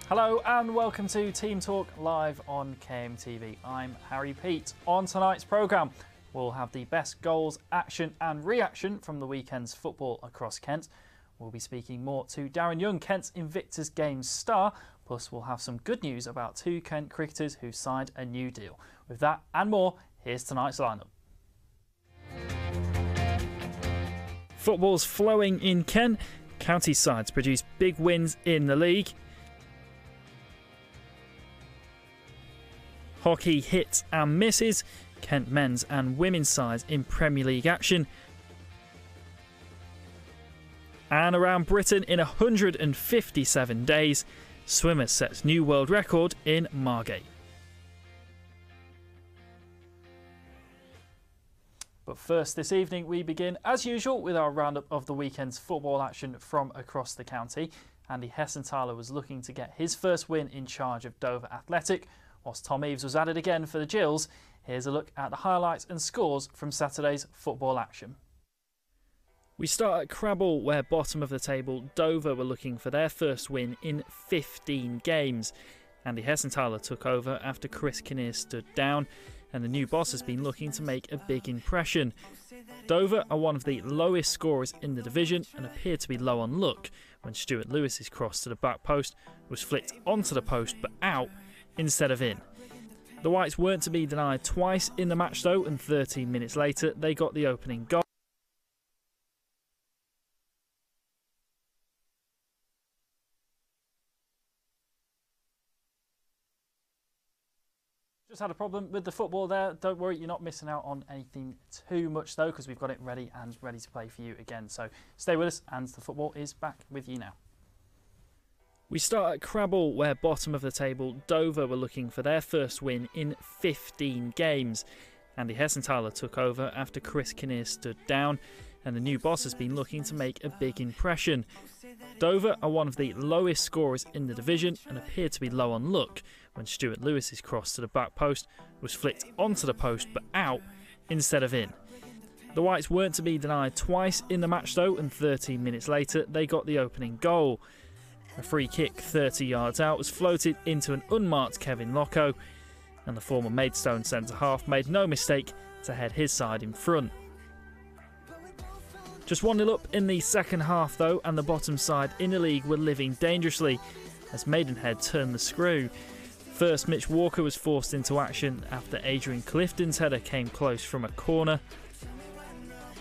Hello and welcome to Team Talk live on KMTV. I'm Harry Peet. On tonight's programme, we'll have the best goals, action and reaction from the weekend's football across Kent. We'll be speaking more to Darren Young, Kent's Invictus Games star. Plus, we'll have some good news about two Kent cricketers who signed a new deal. With that and more, here's tonight's lineup. Football's flowing in Kent. County sides produce big wins in the league. Hockey hits and misses. Kent men's and women's sides in Premier League action. And around Britain in 157 days, swimmer sets new world record in Margate. But first this evening we begin as usual with our roundup of the weekend's football action from across the county. Andy Hessenthaler was looking to get his first win in charge of Dover Athletic, whilst Tom Eaves was at it again for the Gills. Here's a look at the highlights and scores from Saturday's football action. We start at Crabble, where bottom of the table Dover were looking for their first win in 15 games. Andy Hessenthaler took over after Chris Kinnear stood down, and the new boss has been looking to make a big impression. Dover are one of the lowest scorers in the division and appeared to be low on luck when Stuart Lewis's cross to the back post was flicked onto the post but out instead of in. The Whites weren't to be denied twice in the match though, and 13 minutes later they got the opening goal. Just had a problem with the football there. Don't worry, you're not missing out on anything too much though, because we've got it ready to play for you again. So stay with us and the football is back with you now. We start at Crabble, where bottom of the table Dover were looking for their first win in 15 games. Andy Hessenthaler took over after Chris Kinnear stood down, and the new boss has been looking to make a big impression. Dover are one of the lowest scorers in the division and appeared to be low on luck when Stuart Lewis's cross to the back post was flicked onto the post but out instead of in. The Whites weren't to be denied twice in the match though, and 13 minutes later they got the opening goal. A free kick 30 yards out was floated into an unmarked Kevin Locko, and the former Maidstone centre-half made no mistake to head his side in front. Just 1-0 up in the second half though, and the bottom side in the league were living dangerously as Maidenhead turned the screw. First, Mitch Walker was forced into action after Adrian Clifton's header came close from a corner.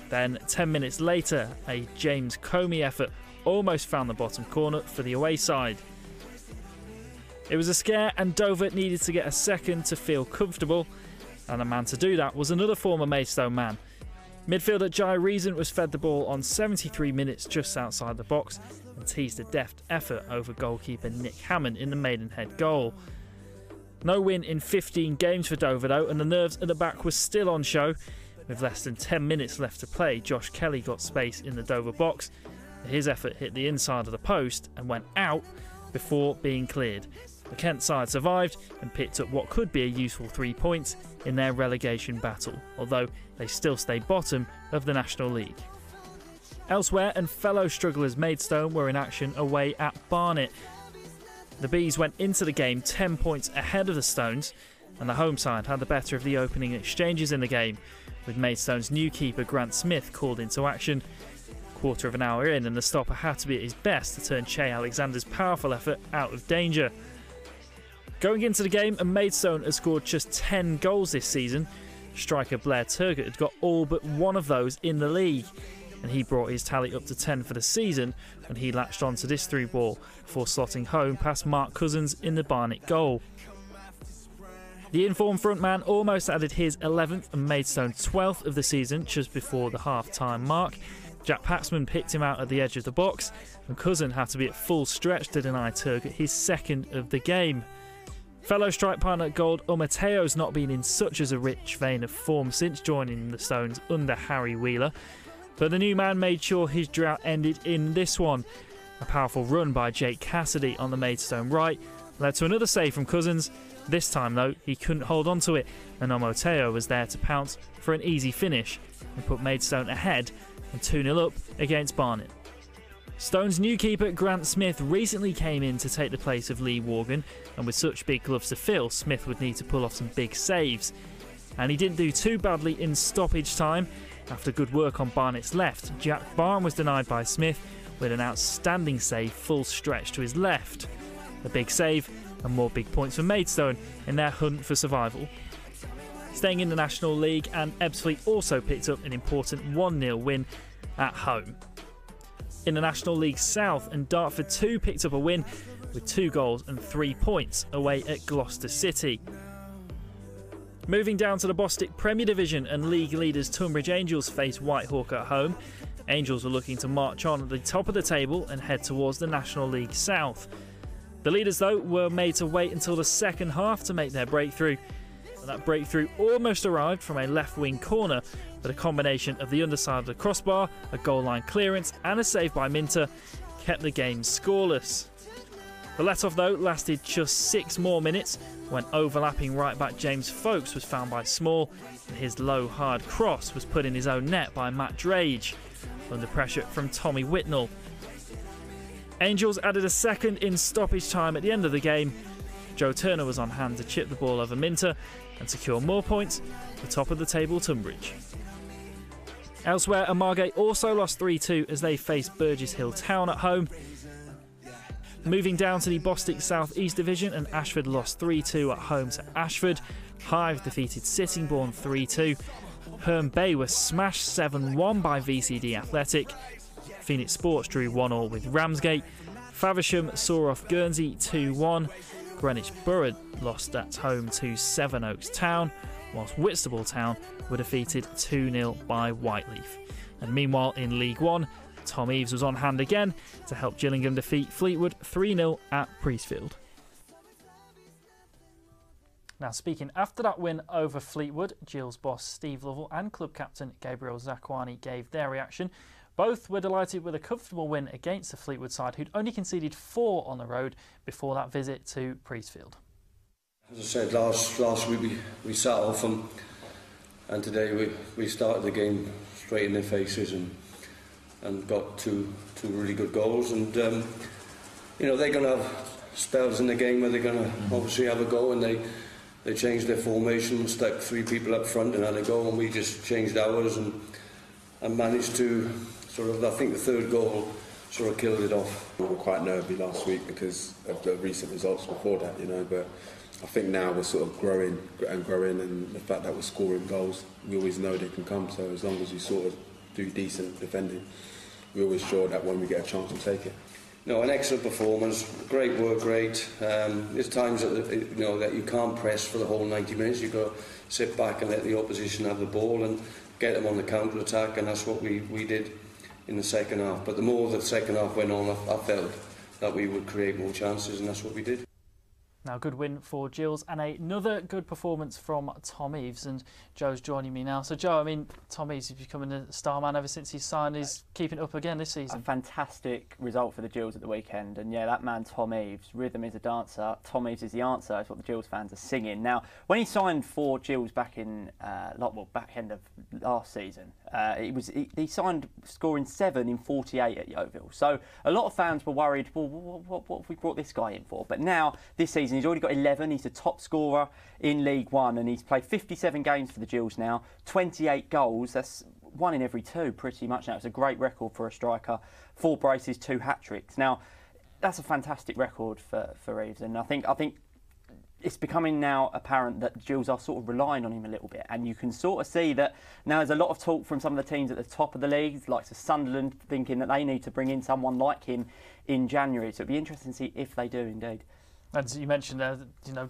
Then 10 minutes later, a James Comey effort almost found the bottom corner for the away side. It was a scare and Dover needed to get a second to feel comfortable, and the man to do that was another former Maidstone man. Midfielder Jai Reason was fed the ball on 73 minutes just outside the box and teased a deft effort over goalkeeper Nick Hammond in the Maidenhead goal. No win in 15 games for Dover though, and the nerves at the back was still on show. With less than 10 minutes left to play, Josh Kelly got space in the Dover box. His effort hit the inside of the post and went out before being cleared. The Kent side survived and picked up what could be a useful 3 points in their relegation battle, although they still stay bottom of the National League. Elsewhere, and fellow strugglers Maidstone were in action away at Barnet. The Bees went into the game 10 points ahead of the Stones, and the home side had the better of the opening exchanges in the game, with Maidstone's new keeper Grant Smith called into action. Quarter of an hour in, and the stopper had to be at his best to turn Che Alexander's powerful effort out of danger. Going into the game, and Maidstone had scored just 10 goals this season. Striker Blair Turgott had got all but one of those in the league, and he brought his tally up to 10 for the season when he latched onto this through ball before slotting home past Mark Cousins in the Barnet goal. The informed frontman almost added his 11th and Maidstone's 12th of the season just before the half-time mark. Jack Paxman picked him out at the edge of the box, and Cousin had to be at full stretch to deny Turgott his second of the game. Fellow strike partner Gold Umateo's not been in such as a rich vein of form since joining the Stones under Harry Wheeler, but the new man made sure his drought ended in this one. A powerful run by Jake Cassidy on the Maidstone right led to another save from Cousins. This time though, he couldn't hold on to it, and Umateo was there to pounce for an easy finish and put Maidstone ahead and 2-0 up against Barnet. Stone's new keeper Grant Smith recently came in to take the place of Lee Worgan, and with such big gloves to fill, Smith would need to pull off some big saves. And he didn't do too badly in stoppage time. After good work on Barnett's left, Jack Barn was denied by Smith with an outstanding save full stretch to his left. A big save and more big points for Maidstone in their hunt for survival. Staying in the National League, and Ebbsfleet also picked up an important 1-0 win at home. In the National League South, and Dartford too picked up a win with 2 goals and 3 points away at Gloucester City. Moving down to the Bostik Premier Division, and league leaders Tunbridge Angels face Whitehawk at home. Angels are looking to march on at the top of the table and head towards the National League South. The leaders, though, were made to wait until the second half to make their breakthrough. And that breakthrough almost arrived from a left-wing corner, but a combination of the underside of the crossbar, a goal line clearance and a save by Minter kept the game scoreless. The let-off, though, lasted just 6 more minutes when overlapping right-back James Folkes was found by Small, and his low, hard cross was put in his own net by Matt Drage, under pressure from Tommy Whitnell. Angels added a second in stoppage time at the end of the game. Joe Turner was on hand to chip the ball over Minter and secure more points for top of the table Tunbridge. Elsewhere, Margate also lost 3-2 as they faced Burgess Hill Town at home. Moving down to the Bostik South East Division, and Ashford lost 3-2 at home to Ashford. Hythe defeated Sittingbourne 3-2. Herne Bay was smashed 7-1 by VCD Athletic. Phoenix Sports drew 1-1 with Ramsgate. Faversham saw off Guernsey 2-1. Greenwich Borough lost at home to Sevenoaks Town, whilst Whitstable Town were defeated 2-0 by Whiteleaf. And meanwhile in League One, Tom Eaves was on hand again to help Gillingham defeat Fleetwood 3-0 at Priestfield. Now, speaking after that win over Fleetwood, Gills boss Steve Lovell and club captain Gabriel Zakuani gave their reaction. Both were delighted with a comfortable win against the Fleetwood side, who'd only conceded 4 on the road before that visit to Priestfield. As I said, last week we sat off and today we started the game straight in their faces and got two really good goals. And you know, they're going to have spells in the game where they're going to obviously have a go, and they changed their formation, stuck 3 people up front and had a go, and we just changed ours and managed to sort of, I think the 3rd goal sort of killed it off. We were quite nervy last week because of the recent results before that, you know, but I think now we're sort of growing, and the fact that we're scoring goals, we always know they can come, so as long as we sort of do decent defending, we're always sure that when we get a chance we'll take it. No, an excellent performance, great work rate. There's times that that you can't press for the whole 90 minutes. You've got to sit back and let the opposition have the ball and get them on the counter attack, and that's what we did in the second half. But the more the second half went on, I felt that we would create more chances, and that's what we did. Now, good win for Gills and another good performance from Tom Eaves, and Joe's joining me now. So Joe, I mean, Tom Eaves is becoming a star man ever since he signed. He's keeping it up again this season. A fantastic result for the Gills at the weekend, and yeah, that man Tom Eaves, rhythm is a dancer, Tom Eaves is the answer, is what the Gills fans are singing. Now, when he signed for Gills back in back end of last season, he signed scoring 7 in 48 at Yeovil. So a lot of fans were worried, well, what have we brought this guy in for? But now, this season, he's already got 11. He's the top scorer in League One, and he's played 57 games for the Gills now, 28 goals. That's 1 in every 2 pretty much now. It's a great record for a striker. 4 braces, 2 hat-tricks. Now, that's a fantastic record for Eaves, and I think it's becoming now apparent that Gills are sort of relying on him a little bit, and you can sort of see that now there's a lot of talk from some of the teams at the top of the league, like Sunderland, thinking that they need to bring in someone like him in January. So it'd be interesting to see if they do indeed. And you mentioned there,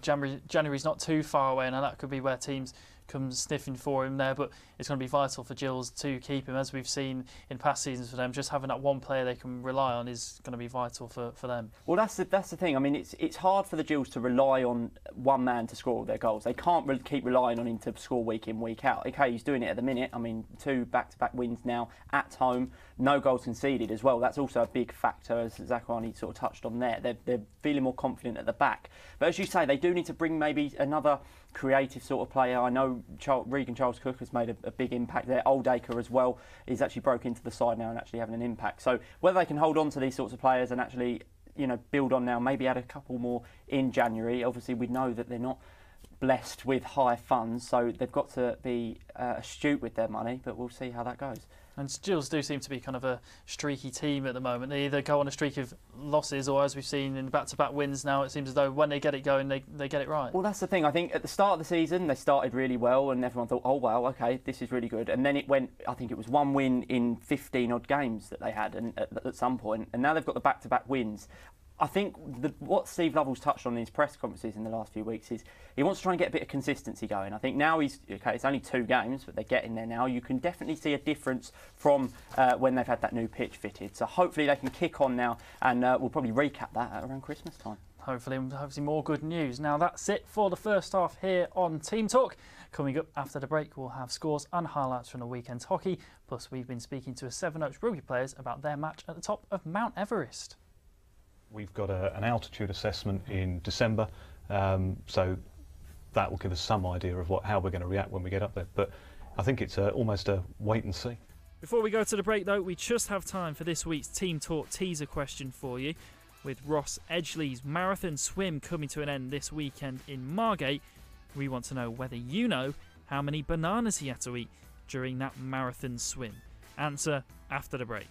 January's not too far away, and that could be where teams come sniffing for him there, but it's going to be vital for Gills to keep him, as we've seen in past seasons for them. Just having that one player they can rely on is going to be vital for them. Well, that's the thing. I mean, it's hard for the Gills to rely on one man to score all their goals. They can't keep relying on him to score week in, week out. Okay, he's doing it at the minute. I mean, 2 back-to-back wins now at home, no goals conceded as well. That's also a big factor, as Zakuani sort of touched on there. They're feeling more confident at the back. But as you say, they do need to bring maybe another creative sort of player. I know know Regan Charles-Cook has made a big impact there. Oldacre as well is actually broke into the side now and actually having an impact. So whether they can hold on to these sorts of players and actually, build on now, maybe add a couple more in January. Obviously, we know that they're not blessed with high funds, so they've got to be astute with their money, but we'll see how that goes. And Gills do seem to be kind of a streaky team at the moment. They either go on a streak of losses, or as we've seen in back-to-back wins now, it seems as though when they get it going, they get it right. Well, that's the thing. I think at the start of the season, they started really well and everyone thought, oh, wow, OK, this is really good. And then it went, I think it was 1 win in 15-odd games that they had at some point. And now they've got the back-to-back wins. I think what Steve Lovell's touched on in his press conferences in the last few weeks is he wants to try and get a bit of consistency going. I think now it's only 2 games, but they're getting there now. You can definitely see a difference from when they've had that new pitch fitted. So hopefully they can kick on now, and we'll probably recap that at around Christmas time. Hopefully more good news. Now that's it for the first half here on Team Talk. Coming up after the break, we'll have scores and highlights from the weekend's hockey. Plus, we've been speaking to Sevenoaks Rugby players about their match at the top of Mount Everest. We've got an altitude assessment in December, so that will give us some idea of how we're going to react when we get up there. But I think it's almost a wait and see. Before we go to the break, though, we just have time for this week's Team Talk teaser question for you. With Ross Edgley's marathon swim coming to an end this weekend in Margate, we want to know whether you know how many bananas he had to eat during that marathon swim. Answer after the break.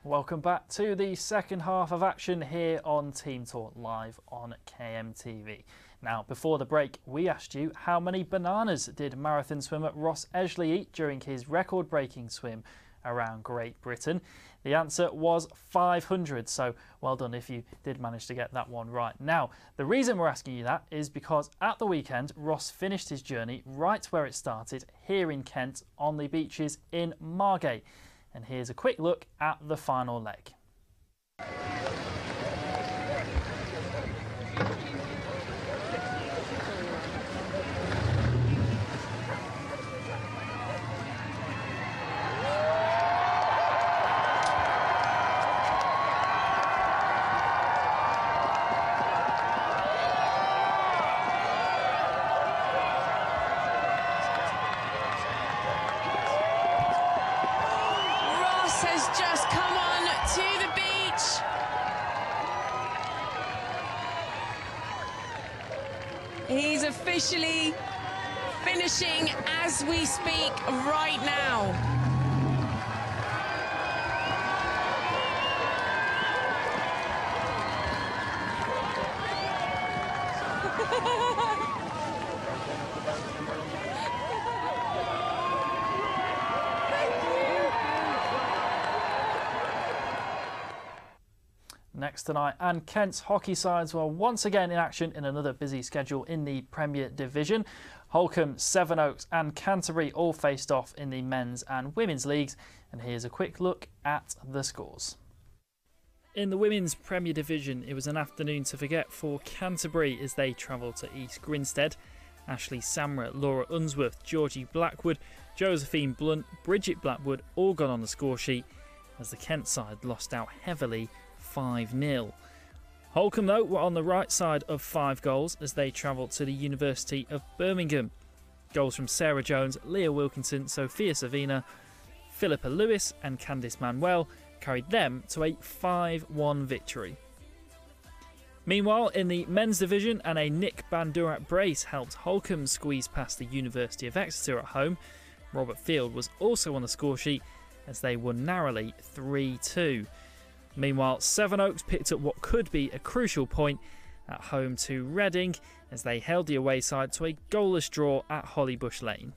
Welcome back to the second half of action here on Team Talk Live on KMTV. Now, before the break, we asked you how many bananas did marathon swimmer Ross Edgley eat during his record-breaking swim around Great Britain. The answer was 500, so well done if you did manage to get that one right. Now, the reason we're asking you that is because at the weekend, Ross finished his journey right where it started, here in Kent, on the beaches in Margate. And here's a quick look at the final leg. Has just come on to the beach. He's officially finishing as we speak right now. Next tonight, and Kent's hockey sides were once again in action in another busy schedule in the Premier Division. Holcombe, Sevenoaks and Canterbury all faced off in the men's and women's leagues, and here's a quick look at the scores. In the women's Premier Division, it was an afternoon to forget for Canterbury as they travelled to East Grinstead. Ashley Samra, Laura Unsworth, Georgie Blackwood, Josephine Blunt, Bridget Blackwood all got on the score sheet as the Kent side lost out heavily 5-0. Holcombe, though, were on the right side of 5 goals as they travelled to the University of Birmingham. Goals from Sarah Jones, Leah Wilkinson, Sophia Savina, Philippa Lewis and Candice Manuel carried them to a 5-1 victory. Meanwhile, in the men's division, and a Nick Bandurat brace helped Holcombe squeeze past the University of Exeter at home. Robert Field was also on the score sheet as they won narrowly 3-2. Meanwhile, Sevenoaks picked up what could be a crucial point at home to Reading as they held the away side to a goalless draw at Hollybush Lane.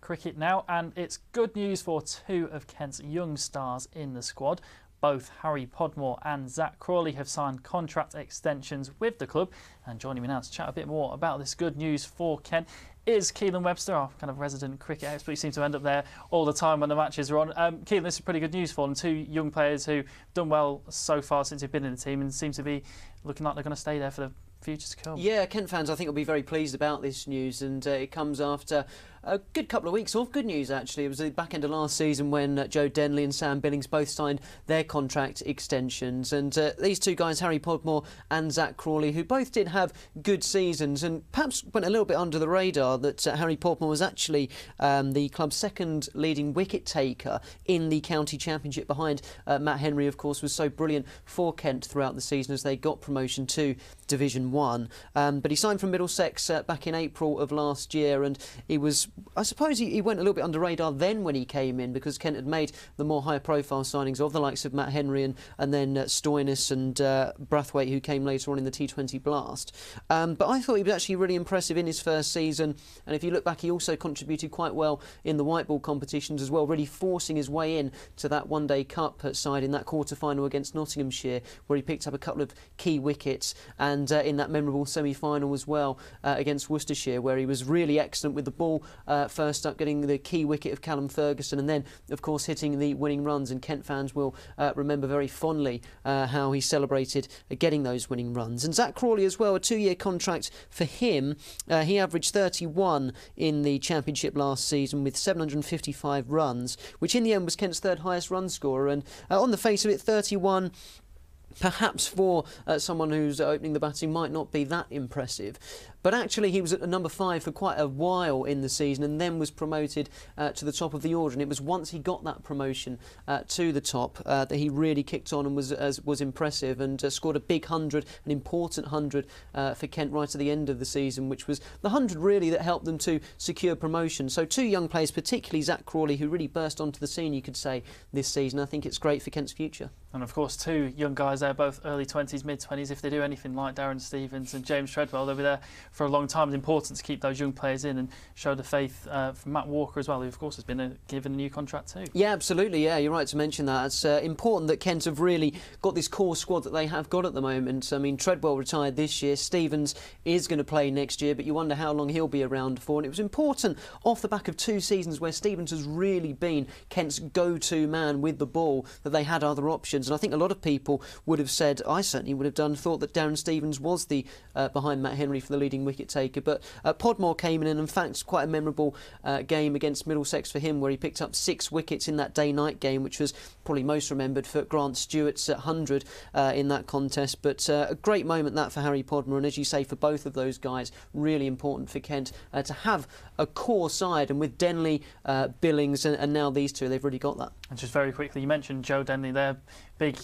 Cricket now, and it's good news for 2 of Kent's young stars in the squad. Both Harry Podmore and Zach Crawley have signed contract extensions with the club. And joining me now to chat a bit more about this good news for Kent is Keelan Webster, our kind of resident cricket expert. You seem to end up there all the time when the matches are on. Keelan, this is pretty good news for them. 2 young players who've done well so far since they've been in the team and seem to be looking like they're going to stay there for the future to come. Yeah, Kent fans I think will be very pleased about this news, and it comes after a good couple of weeks of good news actually. It was the back end of last season when Joe Denley and Sam Billings both signed their contract extensions, and these 2 guys, Harry Podmore and Zach Crawley, who both did have good seasons and perhaps went a little bit under the radar, that Harry Podmore was actually the club's 2nd leading wicket taker in the county championship behind Matt Henry, of course, was so brilliant for Kent throughout the season as they got promotion to Division 1. But he signed from Middlesex back in April of last year, and he was, I suppose he went a little bit under radar then when he came in, because Kent had made the more high profile signings of the likes of Matt Henry and then Stoinis and Brathwaite, who came later on in the T20 Blast. But I thought he was actually really impressive in his first season, and if you look back, he also contributed quite well in the white ball competitions as well, really forcing his way in to that One Day Cup side in that quarter-final against Nottinghamshire, where he picked up a couple of key wickets, and in that memorable semi-final as well against Worcestershire, where he was really excellent with the ball, first up getting the key wicket of Callum Ferguson, and then of course hitting the winning runs. And Kent fans will remember very fondly how he celebrated getting those winning runs. And Zach Crawley as well, a 2-year contract for him. He averaged 31 in the championship last season with 755 runs, which in the end was Kent's 3rd highest run scorer, and on the face of it, 31 perhaps for someone who's opening the batting might not be that impressive. but actually he was at number 5 for quite a while in the season and then was promoted to the top of the order. And it was once he got that promotion to the top that he really kicked on and was impressive and scored a big 100, an important 100 for Kent right at the end of the season, which was the 100 really that helped them to secure promotion. So 2 young players, particularly Zach Crawley, who really burst onto the scene, you could say, this season. I think it's great for Kent's future. And of course 2 young guys there, both early 20s, mid-20s. If they do anything like Darren Stevens and James Treadwell, they'll be there for a long time. It's important to keep those young players in and show the faith from Matt Walker as well, who of course has been given a new contract too. Yeah, absolutely. Yeah, you're right to mention that. It's important that Kent have really got this core squad that they have got at the moment. I mean, Treadwell retired this year. Stevens is going to play next year, but you wonder how long he'll be around for. And it was important off the back of 2 seasons where Stevens has really been Kent's go-to man with the ball, that they had other options. And I think a lot of people would have said, I certainly would have done, thought that Darren Stevens was the behind Matt Henry for the leading wicket taker. But Podmore came in, and in fact quite a memorable game against Middlesex for him, where he picked up 6 wickets in that day-night game, which was probably most remembered for Grant Stewart's 100 in that contest. But a great moment that for Harry Podmore, and as you say, for both of those guys, really important for Kent to have a core side. And with Denley, Billings and now these 2, they've really got that. And just very quickly, you mentioned Joe Denley there, big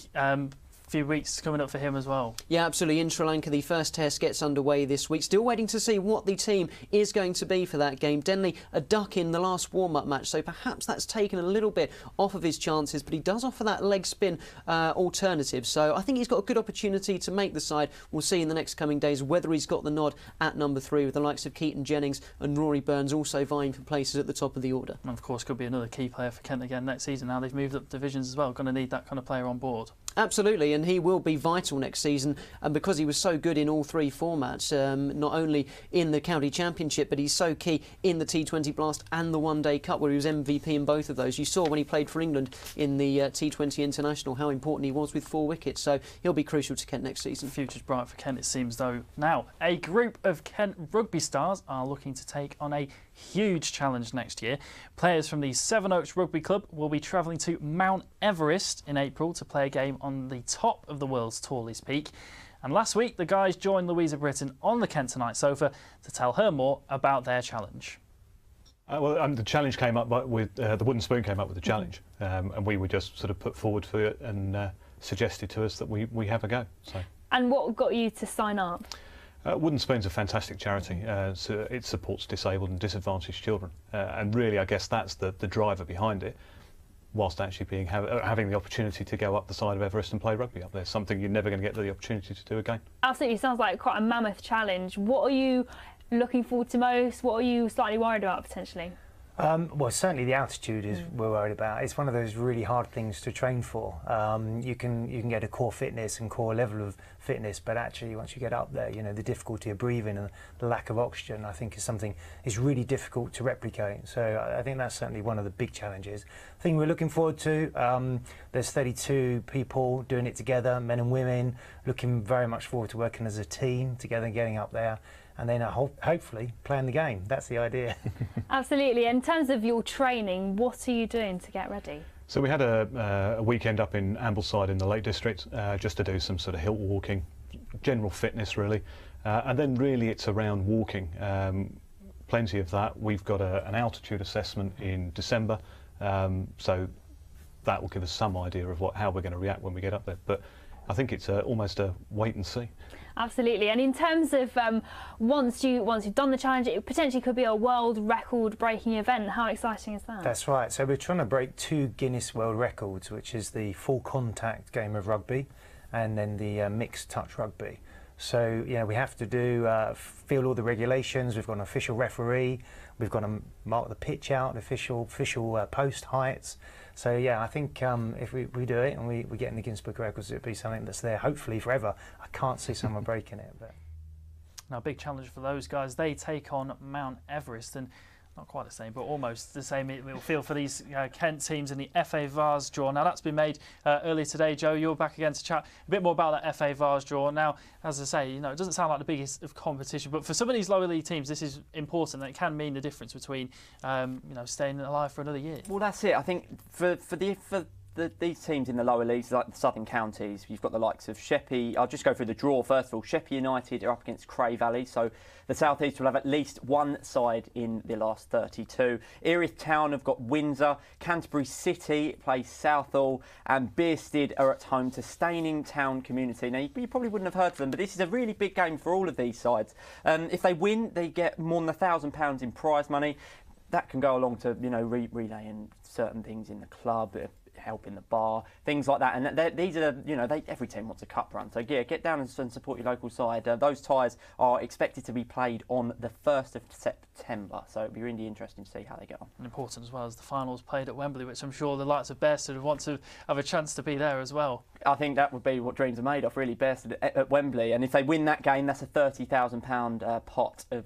few weeks coming up for him as well. Yeah, absolutely. In Sri Lanka, the first test gets underway this week. Still waiting to see what the team is going to be for that game. Denley, a duck in the last warm-up match, so perhaps that's taken a little bit off of his chances, but he does offer that leg spin alternative. So I think he's got a good opportunity to make the side. We'll see in the next coming days whether he's got the nod at number 3, with the likes of Keaton Jennings and Rory Burns also vying for places at the top of the order. And of course, could be another key player for Kent again next season. Now they've moved up divisions as well. Going to need that kind of player on board. Absolutely, and he will be vital next season, and because he was so good in all 3 formats, not only in the County Championship, but he's so key in the T20 Blast and the One Day Cup, where he was MVP in both of those. You saw when he played for England in the T20 International how important he was with 4 wickets, so he'll be crucial to Kent next season. The future's bright for Kent, it seems, though. Now, a group of Kent rugby stars are looking to take on a huge challenge next year. Players from the Sevenoaks Rugby Club will be travelling to Mount Everest in April to play a game on the top of the world's tallest peak. And last week, the guys joined Louisa Britton on the Kent Tonight sofa to tell her more about their challenge. The challenge came up with the Wooden Spoon came up with the challenge, and we were just sort of put forward for it and suggested to us that we have a go. So. And what got you to sign up? Wooden Spoon's a fantastic charity. So it supports disabled and disadvantaged children, and really, I guess that's the driver behind it. Whilst actually having the opportunity to go up the side of Everest and play rugby up there, something you're never going to get the opportunity to do again. Absolutely, sounds like quite a mammoth challenge. What are you looking forward to most? What are you slightly worried about potentially? Well, certainly the altitude is we're worried about. It's one of those really hard things to train for. You can get a core fitness and core level of fitness, but actually once you get up there, you know, the difficulty of breathing and the lack of oxygen, I think, is something is really difficult to replicate. So I think that's certainly one of the big challenges. The thing we're looking forward to, there's 32 people doing it together, men and women, looking very much forward to working as a team together and getting up there. And then hopefully playing the game. That's the idea. Absolutely. In terms of your training, what are you doing to get ready? So we had a weekend up in Ambleside in the Lake District just to do some sort of hill walking, general fitness really. And then really it's around walking. Plenty of that. We've got an altitude assessment in December. So that will give us some idea of how we're going to react when we get up there. But I think it's almost a wait and see. Absolutely. And in terms of once you've done the challenge, it potentially could be a world record breaking event. How exciting is that? That's right. So we're trying to break 2 Guinness World Records, which is the full contact game of rugby and then the mixed touch rugby. So, you know, we have to fill all the regulations. We've got an official referee. We've got to mark the pitch out, official post heights. So, yeah, I think if we do it and we get in the Guinness Book of Records, it'll be something that's there, hopefully, forever. I can't see someone breaking it. But. Now, big challenge for those guys. They take on Mount Everest, and not quite the same, but almost the same it will feel for these Kent teams in the FA Vars draw. Now, that's been made earlier today. Joe, you're back again to chat a bit more about that FA Vars draw. Now, as I say, you know, it doesn't sound like the biggest of competition, but for some of these lower league teams, this is important, and it can mean the difference between, you know, staying alive for another year. Well, that's it. I think for these teams in the lower leagues, like the Southern Counties, you've got the likes of Sheppey. I'll just go through the draw first of all. Sheppey United are up against Cray Valley, so the South East will have at least one side in the last 32. Erith Town have got Windsor, Canterbury City plays Southall, and Bearsted are at home to Staining Town Community. Now, you probably wouldn't have heard of them, but this is a really big game for all of these sides. If they win, they get more than £1,000 in prize money. That can go along to, relaying certain things in the club, helping the bar, things like that. And these are, every team wants a cup run. So, yeah, get down and support your local side. Those ties are expected to be played on the 1st of September. So it'll be really interesting to see how they get on. And important as well as the finals played at Wembley, which I'm sure the likes of Bearsted would want to have a chance to be there as well. I think that would be what dreams are made of, really, Bearsted at Wembley. And if they win that game, that's a £30,000 pot of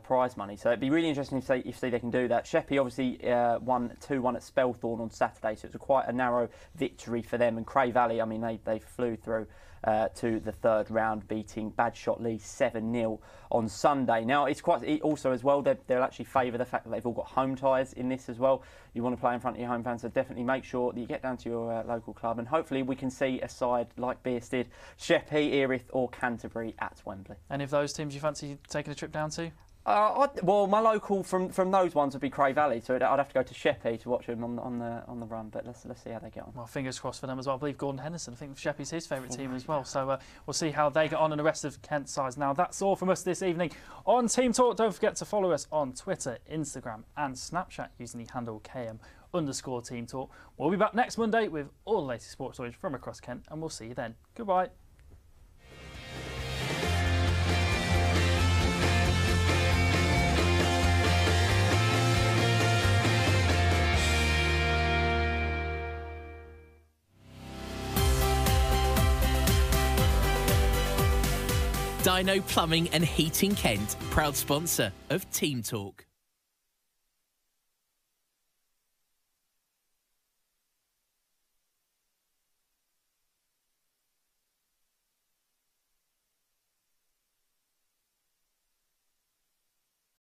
prize money. So it'd be really interesting if they can do that. Sheppey obviously won 2-1 at Spelthorne on Saturday, so it was quite a narrow victory for them. And Cray Valley, I mean, they flew through to the third round, beating Badshot Lee 7-0 on Sunday. Now, it's quite also as well, they'll actually favour the fact that they've all got home ties in this as well. You want to play in front of your home fans, so definitely make sure that you get down to your local club, and hopefully we can see a side like Bearsted, Sheppey, Erith or Canterbury at Wembley. Any of those teams you fancy taking a trip down to? Well, my local from those ones would be Cray Valley, so I'd have to go to Sheppey to watch them on the run. But let's see how they get on. Well, fingers crossed for them as well. I believe Gordon Henderson, I think Sheppey's his favourite team as well. So we'll see how they get on and the rest of Kent's sides. Now that's all from us this evening on Team Talk. Don't forget to follow us on Twitter, Instagram, and Snapchat using the handle KM_Team Talk. We'll be back next Monday with all the latest sports stories from across Kent, and we'll see you then. Goodbye. Dino Plumbing and Heating Kent, proud sponsor of Team Talk.